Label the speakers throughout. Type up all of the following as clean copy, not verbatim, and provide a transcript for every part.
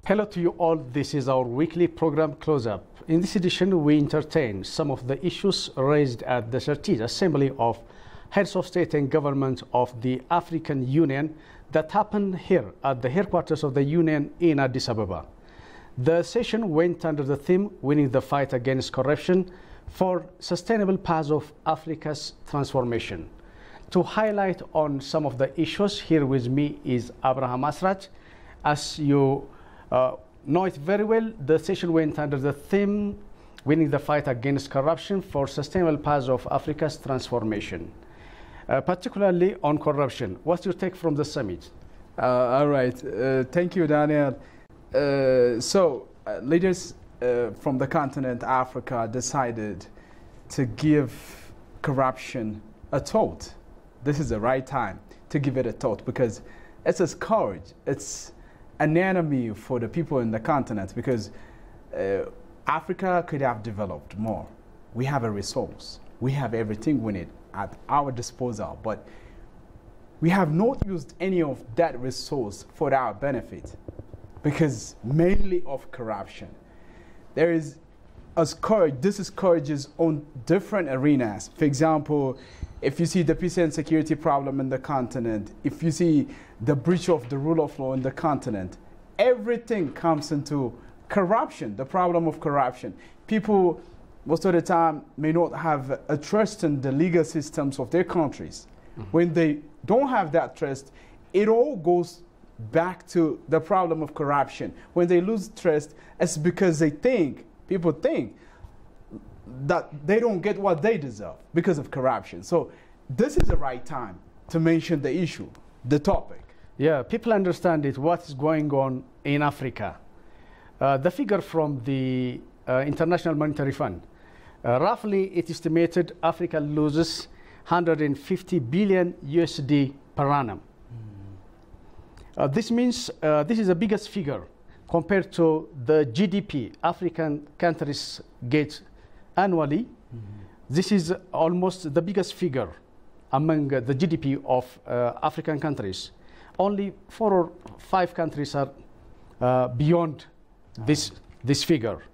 Speaker 1: Hello to you all. This is our weekly program Close-Up. In this edition, we entertain some of the issues raised at the 13th Assembly of Heads of State and Government of the African Union that happened here at the headquarters of the Union in Addis Ababa. The session went under the theme, Winning the Fight Against Corruption for Sustainable Path of Africa's Transformation. To highlight on some of the issues, here with me is Abraham Asrat. As you know it very well, the session went under the theme, Winning the Fight Against Corruption for Sustainable Path of Africa's Transformation. Particularly on corruption. What's your take from the summit?
Speaker 2: All right. Thank you, Daniel. Leaders from the continent Africa decided to give corruption a thought. This is the right time to give it a thought because it's a scourge. It's an enemy for the people in the continent because Africa could have developed more. We have a resource. We have everything we need at our disposal, but we have not used any of that resource for our benefit because mainly of corruption. There is a scourge. This scourge is on different arenas. For example, if you see the peace and security problem in the continent, if you see the breach of the rule of law in the continent, everything comes into corruption, the problem of corruption. People, most of the time, may not have a trust in the legal systems of their countries. Mm-hmm. When they don't have that trust, it all goes back to the problem of corruption. When they lose trust, it's because people think, that they don't get what they deserve because of corruption. So this is the right time to mention the issue, the topic.
Speaker 1: Yeah, people understand it, what is going on in Africa. The figure from the International Monetary Fund, roughly it estimated Africa loses 150 billion USD per annum. This means this is the biggest figure compared to the GDP African countries get annually. Mm-hmm. This is almost the biggest figure among the GDP of African countries. Only 4 or 5 countries are beyond this figure.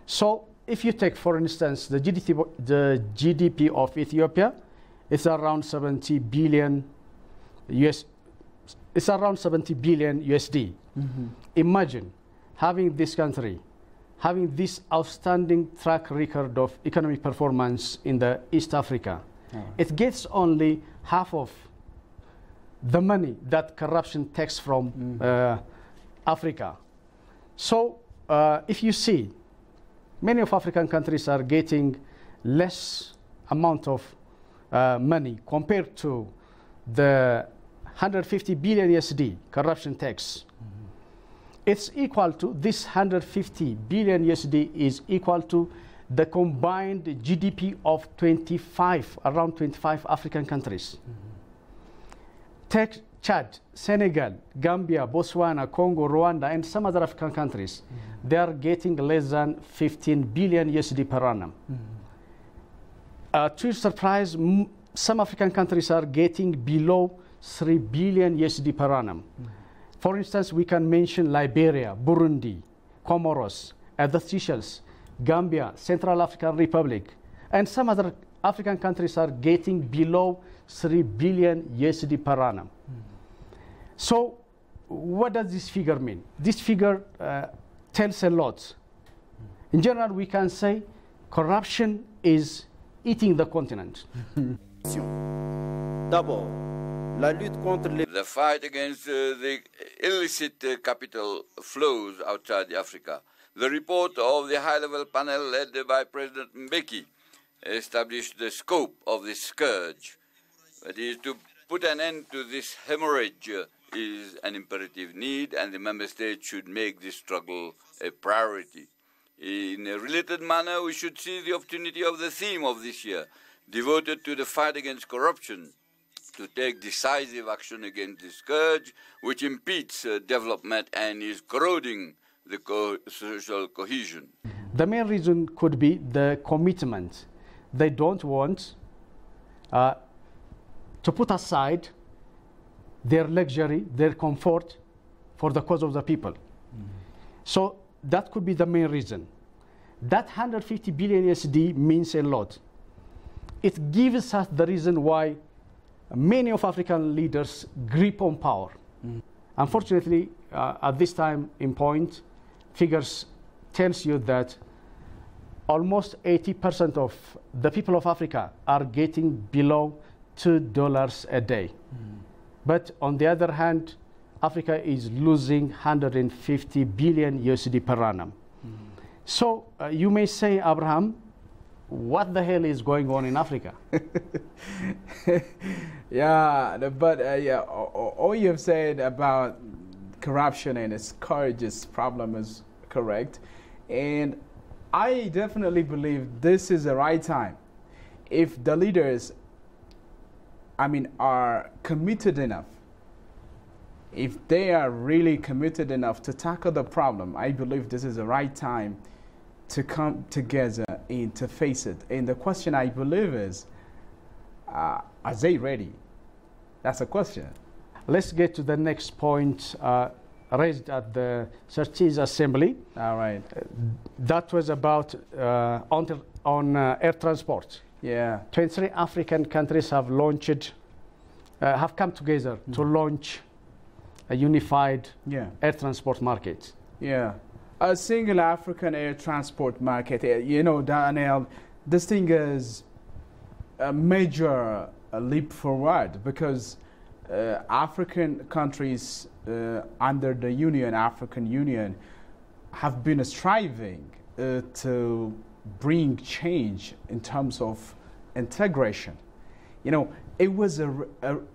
Speaker 1: So if you take, for instance, the GDP of Ethiopia, it's around 70 billion It's around 70 billion USD. Mm-hmm. Imagine having this country having this outstanding track record of economic performance in the East Africa. Oh. It gets only half of the money that corruption takes from Africa. So if you see, many of African countries are getting less amount of money compared to the 150 billion USD corruption tax. It's equal to, this 150 billion USD is equal to the combined GDP of around 25 African countries. Take Chad, Senegal, Gambia, Botswana, Congo, Rwanda, and some other African countries. They are getting less than 15 billion USD per annum. To your surprise, some African countries are getting below 3 billion USD per annum. For instance, we can mention Liberia, Burundi, Comoros, the Seychelles, Gambia, Central African Republic, and some other African countries are getting below 3 billion USD per annum. So what does this figure mean? This figure tells a lot. In general, we can say corruption is eating the continent.
Speaker 3: The fight against the illicit capital flows outside Africa. The report of the high-level panel led by President Mbeki established the scope of this scourge. That is, to put an end to this hemorrhage is an imperative need, and the member states should make this struggle a priority. In a related manner, we should see the opportunity of the theme of this year, devoted to the fight against corruption, to take decisive action against this scourge, which impedes development and is corroding the social cohesion.
Speaker 1: The main reason could be the commitment. They don't want to put aside their luxury, their comfort for the cause of the people. So that could be the main reason. That 150 billion USD means a lot. It gives us the reason why many of African leaders grip on power. Unfortunately, at this time in point, figures tells you that almost 80% of the people of Africa are getting below $2 a day. But on the other hand, Africa is losing 150 billion USD per annum. So you may say, Abraham, what the hell is going on in Africa?
Speaker 2: Yeah, but yeah, all you've said about corruption and its scourges problem is correct. And I definitely believe this is the right time. If the leaders, are committed enough, if they are really committed enough to tackle the problem, I believe this is the right time to come together and to face it. And the question I believe is, are they ready? That's a question.
Speaker 1: Let's get to the next point raised at the Surtees Assembly.
Speaker 2: All right.
Speaker 1: That was about on air transport.
Speaker 2: Yeah.
Speaker 1: 23 African countries have launched, have come together to launch a unified air transport market.
Speaker 2: Yeah. A single African air transport market. You know, Daniel, this thing is a major leap forward because African countries under the African Union, have been striving to bring change in terms of integration. You know, it was a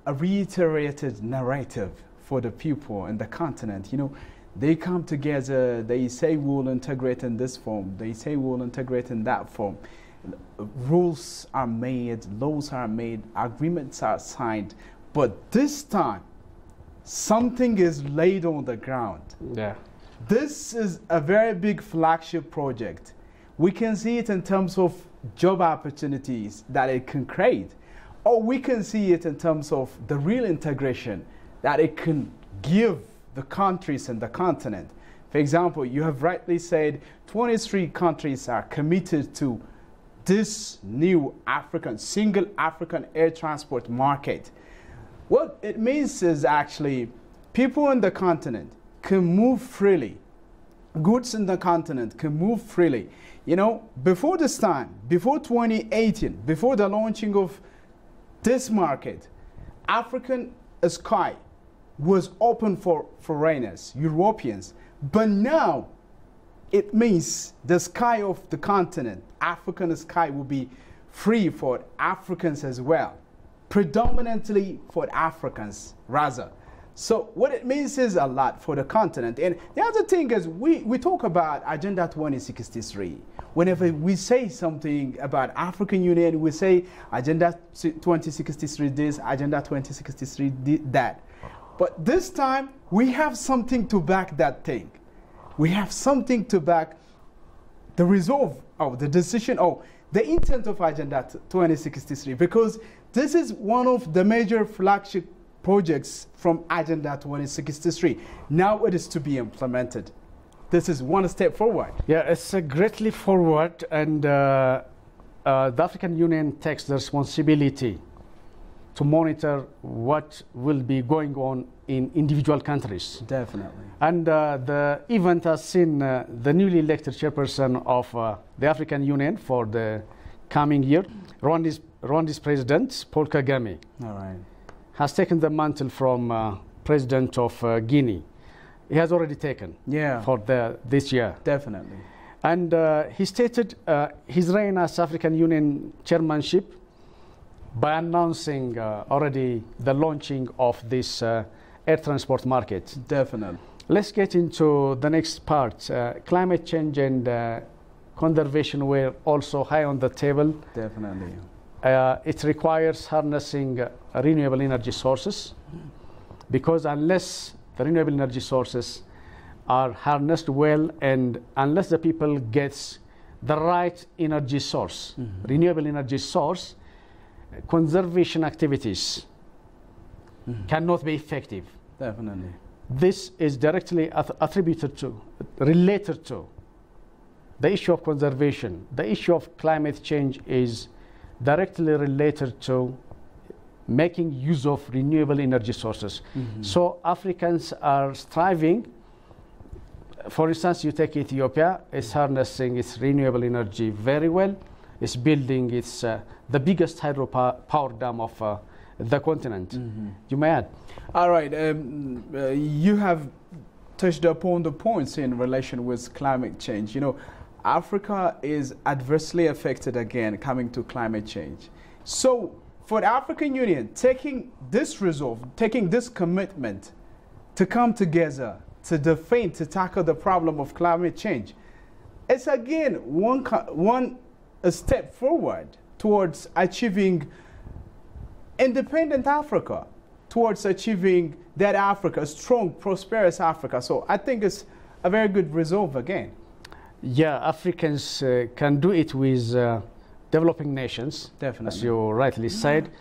Speaker 2: reiterated narrative for the people in the continent. You know, they come together, they say we'll integrate in this form, they say we'll integrate in that form. Rules are made, laws are made, agreements are signed, but this time, something is laid on the ground.
Speaker 1: Yeah.
Speaker 2: This is a very big flagship project. We can see it in terms of job opportunities that it can create, or we can see it in terms of the real integration that it can give the countries in the continent. For example, you have rightly said 23 countries are committed to this new single African air transport market. What it means is actually people in the continent can move freely. Goods in the continent can move freely. You know, before this time, before 2018, before the launching of this market, African sky was open for foreigners, Europeans. But now it means the sky of the continent, African sky, will be free for Africans as well. Predominantly for Africans, rather. So what it means is a lot for the continent. And the other thing is we talk about Agenda 2063. Whenever we say something about African Union, we say Agenda 2063 this, Agenda 2063 that. But this time, we have something to back that thing. We have something to back the resolve of the decision of the intent of Agenda 2063, because this is one of the major flagship projects from Agenda 2063. Now it is to be implemented. This is one step forward.
Speaker 1: Yeah, it's a great leap forward, and the African Union takes the responsibility to monitor what will be going on in individual countries.
Speaker 2: Definitely.
Speaker 1: And the event has seen the newly elected chairperson of the African Union for the coming year, Rwanda's president, Paul Kagame.
Speaker 2: All right.
Speaker 1: Has taken the mantle from President of Guinea. He has already taken for this year.
Speaker 2: Definitely.
Speaker 1: And he stated his reign as African Union chairmanship by announcing already the launching of this air transport market.
Speaker 2: Definitely.
Speaker 1: Let's get into the next part. Climate change and conservation were also high on the table.
Speaker 2: Definitely.
Speaker 1: It requires harnessing renewable energy sources, because unless the renewable energy sources are harnessed well, and unless the people get the right energy source, renewable energy source, conservation activities cannot be effective.
Speaker 2: Definitely.
Speaker 1: this is directly attributed to, related to the issue of conservation. The issue of climate change is directly related to making use of renewable energy sources. So Africans are striving. For instance, you take Ethiopia, it's harnessing its renewable energy very well. It's building its the biggest hydropower dam of the continent. You may add.
Speaker 2: All right. You have touched upon the points in relation with climate change. You know, Africa is adversely affected again coming to climate change. So for the African Union, taking this resolve, taking this commitment to come together, to defend, to tackle the problem of climate change, it's again one step forward towards achieving independent Africa, towards achieving that Africa, a strong, prosperous Africa. So I think it's a very good resolve again.
Speaker 1: Yeah, Africans can do it with developing nations.
Speaker 2: Definitely.
Speaker 1: As you rightly said,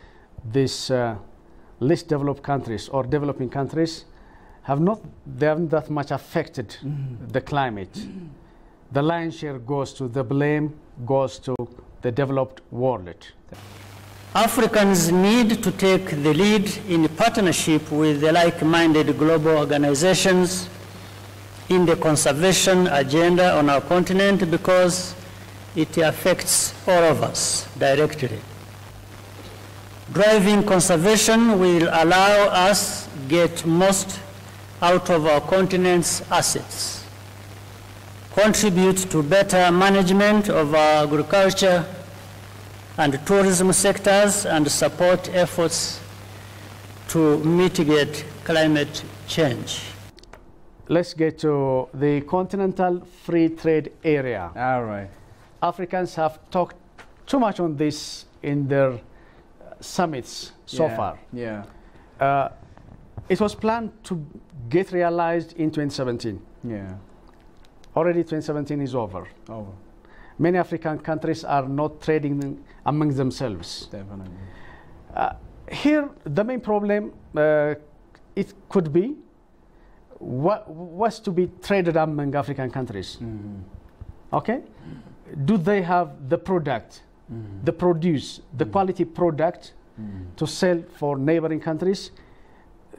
Speaker 1: these least developed countries or developing countries they haven't that much affected the climate. The lion's share goes to, the blame goes to the developed world.
Speaker 4: Africans need to take the lead in partnership with the like-minded global organizations in the conservation agenda on our continent, because it affects all of us directly. Driving conservation will allow us to get most out of our continent's assets, contribute to better management of our agriculture and tourism sectors, and support efforts to mitigate climate change.
Speaker 1: Let's get to the continental free trade area.
Speaker 2: All right.
Speaker 1: Africans have talked too much on this in their summits so far.
Speaker 2: Yeah.
Speaker 1: It was planned to get realized in 2017.
Speaker 2: Yeah.
Speaker 1: Already 2017 is over.
Speaker 2: Over.
Speaker 1: Many African countries are not trading among themselves.
Speaker 2: Definitely.
Speaker 1: Here, the main problem, it could be what's to be traded among African countries. Okay? Do they have the product, the produce, the quality product to sell for neighboring countries?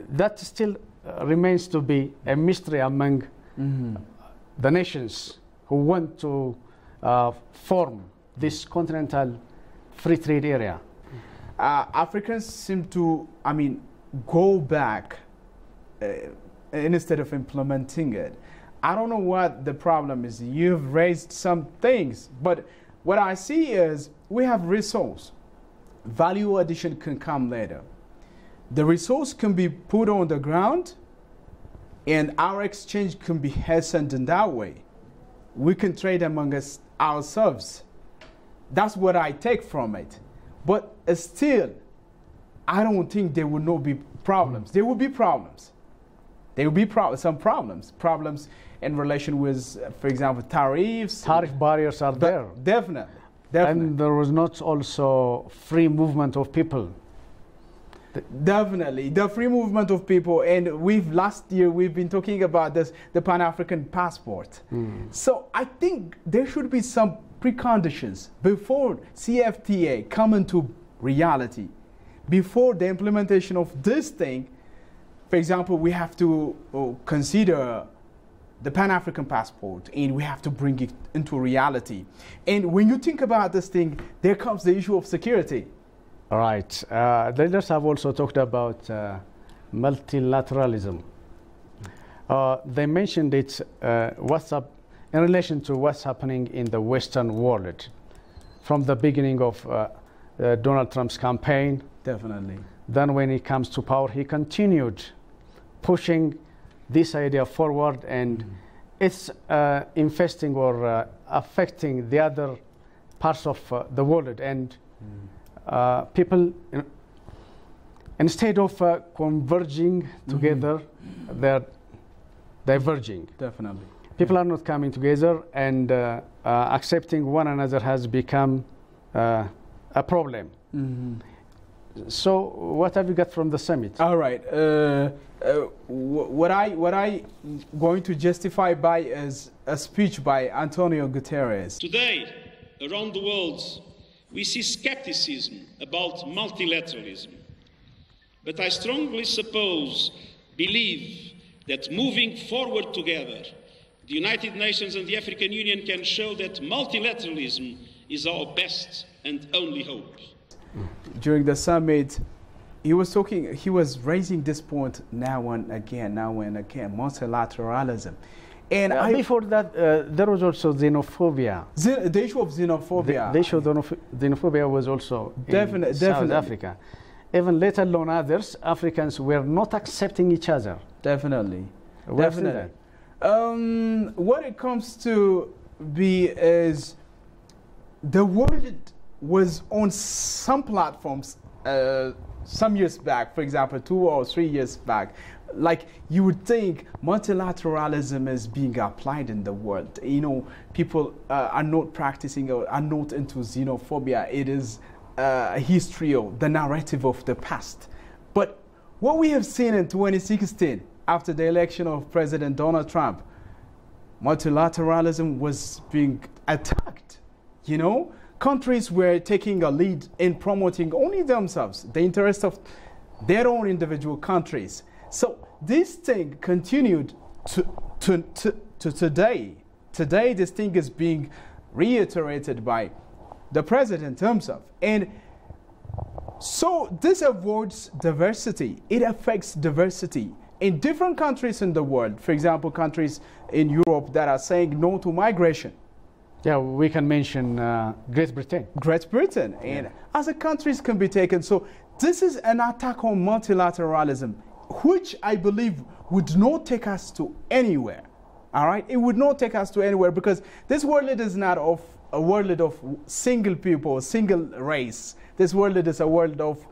Speaker 1: That still remains to be a mystery among the nations who want to form this continental free trade area.
Speaker 2: Africans seem to, go back instead of implementing it. I don't know what the problem is. You've raised some things, but what I see is we have resource. Value addition can come later. The resource can be put on the ground, and our exchange can be hastened in that way. We can trade among us ourselves. That's what I take from it. But still, I don't think there will not be problems. There will be problems. There will be some problems. Problems in relation with, for example, tariffs.
Speaker 1: Tariff barriers are there.
Speaker 2: Definitely.
Speaker 1: And there was not also free movement of people.
Speaker 2: Definitely, the free movement of people, and last year we've been talking about this, the Pan-African passport. So I think there should be some preconditions before CFTA come into reality, before the implementation of this thing. For example, we have to consider the Pan-African passport, and we have to bring it into reality. And when you think about this thing, there comes the issue of security.
Speaker 1: All right. The leaders have also talked about multilateralism. They mentioned it in relation to what's happening in the Western world. From the beginning of Donald Trump's campaign.
Speaker 2: Definitely.
Speaker 1: Then when he comes to power, he continued pushing this idea forward, and it's infesting or affecting the other parts of the world. And people, instead of converging together, they're diverging.
Speaker 2: Definitely.
Speaker 1: People are not coming together, and accepting one another has become a problem. So what have you got from the summit?
Speaker 2: All right. What I going to justify by is a speech by Antonio Guterres.
Speaker 5: Today, around the world, we see skepticism about multilateralism. But I strongly believe that moving forward together, the United Nations and the African Union can show that multilateralism is our best and only hope.
Speaker 2: During the summit, he was raising this point now and again, multilateralism. And
Speaker 1: before that, there was also xenophobia.
Speaker 2: The issue of xenophobia.
Speaker 1: The issue of xenophobia was also in South Africa. Even let alone others, Africans were not accepting each other.
Speaker 2: Definitely. Definitely. What it comes to be is the world was on some platforms some years back, for example, 2 or 3 years back, like you would think multilateralism is being applied in the world. You know, people are not practicing or are not into xenophobia. It is a history of the narrative of the past. But what we have seen in 2016, after the election of President Donald Trump, multilateralism was being attacked. You know, countries were taking a lead in promoting only themselves, the interest of their own individual countries. So this thing continued to today. Today, this thing is being reiterated by the president himself. And so this avoids diversity. It affects diversity in different countries in the world. For example, countries in Europe that are saying no to migration.
Speaker 1: Yeah, we can mention Great Britain.
Speaker 2: Great Britain, and other countries can be taken. So this is an attack on multilateralism, which I believe would not take us to anywhere. All right, it would not take us to anywhere, because this world is not a world of single people, single race. This world is a world of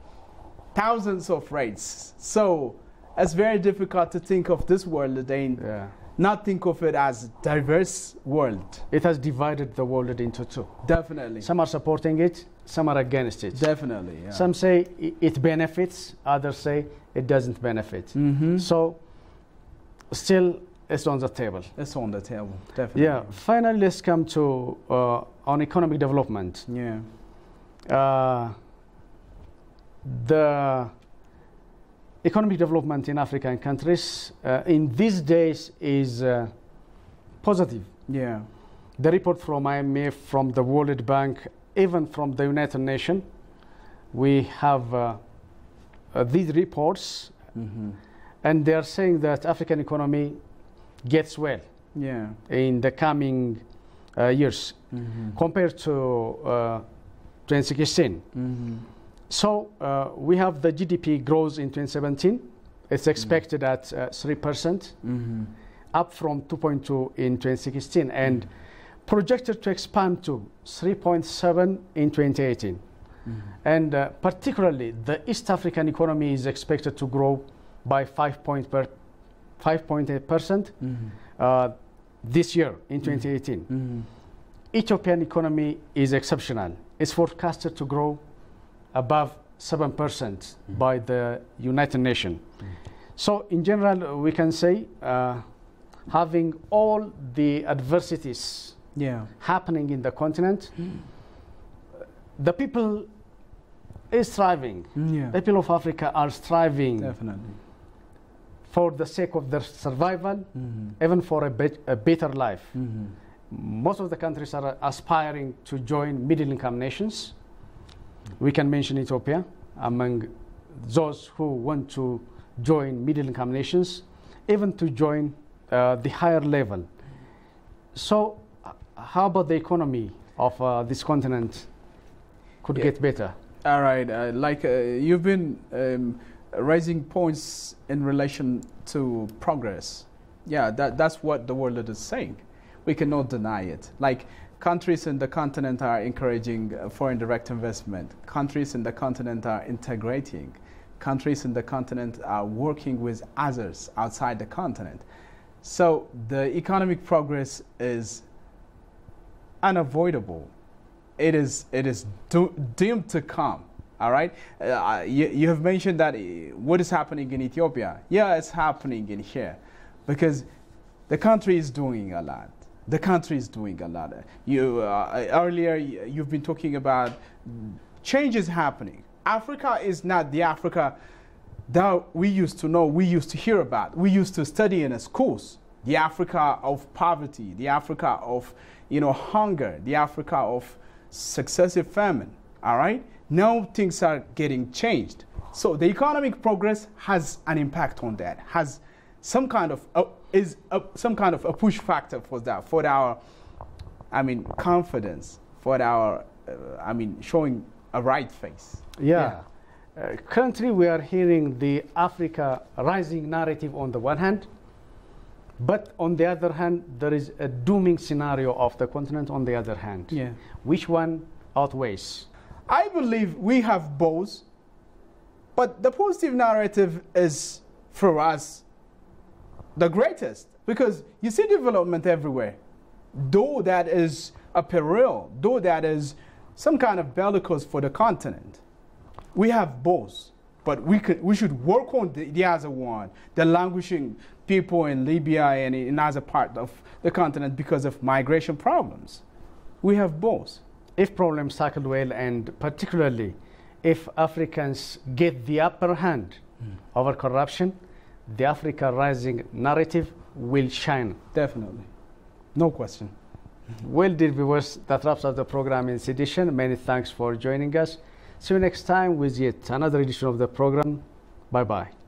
Speaker 2: thousands of races. So it's very difficult to think of this world and not think of it as a diverse world.
Speaker 1: It has divided the world into two.
Speaker 2: Definitely.
Speaker 1: Some are supporting it, some are against it.
Speaker 2: Definitely, yeah.
Speaker 1: Some say it benefits, others say it doesn't benefit.
Speaker 2: Mm-hmm.
Speaker 1: So still it's on the table.
Speaker 2: It's on the table, definitely.
Speaker 1: Yeah, finally let's come to on economic development.
Speaker 2: Yeah.
Speaker 1: The economic development in African countries in these days is positive.
Speaker 2: Yeah.
Speaker 1: The report from IMF, from the World Bank, even from the United Nations, we have these reports, and they are saying that African economy gets well in the coming years compared to 2016. So we have the GDP grows in 2017. It's expected at 3%, up from 2.2 in 2016, and projected to expand to 3.7 in 2018. And particularly, the East African economy is expected to grow by 5.8% this year in 2018. Ethiopian economy is exceptional. It's forecasted to grow above 7% by the United Nations. So in general, we can say having all the adversities happening in the continent, the people is striving. The people of Africa are striving for the sake of their survival, even for a better life. Most of the countries are aspiring to join middle-income nations. We can mention Ethiopia among those who want to join middle-income nations, even to join the higher level. So how about the economy of this continent could get better?
Speaker 2: All right, you've been raising points in relation to progress. Yeah, that's what the world is saying. We cannot deny it. Like, countries in the continent are encouraging foreign direct investment. Countries in the continent are integrating. Countries in the continent are working with others outside the continent. So the economic progress is unavoidable. It is doomed to come. All right. You have mentioned that what is happening in Ethiopia. Yeah, it's happening in here because the country is doing a lot. The country is doing a lot. Earlier, you've been talking about changes happening. Africa is not the Africa that we used to know, we used to hear about, we used to study in the schools. The Africa of poverty, the Africa of hunger, the Africa of successive famine. All right. Now things are getting changed. So the economic progress has an impact on that. Has some kind of a push factor for that, for our, confidence, for our, showing a right face.
Speaker 1: Yeah. Currently, we are hearing the Africa rising narrative on the one hand, but on the other hand, there is a dooming scenario of the continent on the other hand.
Speaker 2: Yeah.
Speaker 1: Which one outweighs?
Speaker 2: I believe we have both, but the positive narrative is, for us, the greatest, because you see development everywhere. Though that is a peril, though that is some kind of bellicose for the continent, we have both. But we should work on the other one, the languishing people in Libya and in other parts of the continent because of migration problems. We have both.
Speaker 1: If problems tackled well, and particularly if Africans get the upper hand over corruption, the Africa rising narrative will shine.
Speaker 2: Definitely. No question.
Speaker 1: Well, dear viewers, that wraps up the program in this edition. Many thanks for joining us. See you next time with yet another edition of the program. Bye-bye.